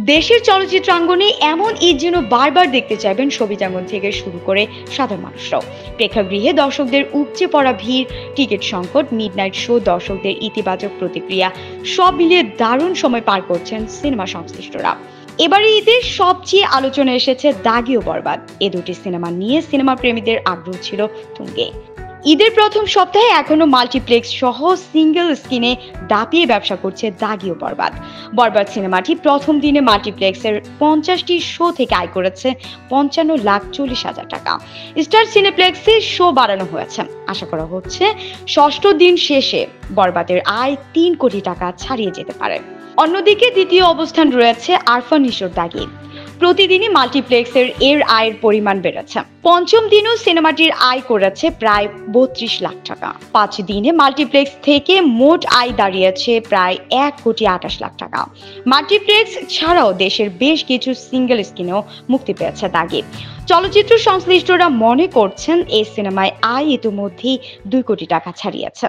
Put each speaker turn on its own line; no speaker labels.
দেশের চলচ্চিত্রাঙ্গনে এমন ঈদ যেন বারবার দেখতে চাইবেন ছবিটাঙ্গন থেকে শুরু করে সাধারণ মানুষরাও। প্রেক্ষাগৃহে দর্শকদের উপচে পড়া ভিড়, টিকিট সংকট, মিডনাইট শো, দর্শকদের ইতিবাচক প্রতিক্রিয়া সব মিলিয়ে দারুণ সময় পার করছেন সিনেমা সংশ্লিষ্টরা। এবারে ঈদের সবচেয়ে আলোচনা এসেছে দাগি ও বরবাদ। এ দুটি সিনেমা নিয়ে সিনেমা প্রেমীদের আগ্রহ ছিল তুঙ্গে। ঈদের প্রথম সপ্তাহে এখনো মাল্টিপ্লেক্স সহ সিঙ্গেল স্ক্রিনে দাপিয়ে ব্যবসা করছে দাগি ও বরবাদ। বরবাদ সিনেমাটি প্রথম দিনে মাল্টিপ্লেক্সের 50টি শো থেকে আয় করেছে 55,40,000 টাকা। স্টার সিনেপ্লেক্সে শো বাড়ানো হয়েছে। আশা করা হচ্ছে ষষ্ঠ দিন শেষে বরবাদের আয় 3 কোটি টাকা ছাড়িয়ে যেতে পারে। অন্যদিকে দ্বিতীয় অবস্থান রয়েছে আরফান নিশোর দাগি। প্রতিদিনই মাল্টিপ্লেক্সের আয়ের পরিমাণ বেড়েছে। পঞ্চম দিনও সিনেমাটির আয় করেছে প্রায় 32 লাখ টাকা। 5 দিনে মাল্টিপ্লেক্স থেকে মোট আয় দাঁড়িয়েছে প্রায় 1,28,00,000 টাকা। মাল্টিপ্লেক্স ছাড়াও দেশের বেশ কিছু সিঙ্গেল স্ক্রিনেও মুক্তি পেয়েছে দাগি। চলচ্চিত্র সংশ্লিষ্টরা মনে করছেন এই সিনেমায় আয় ইতিমধ্যেই 2 কোটি টাকা ছাড়িয়েছে।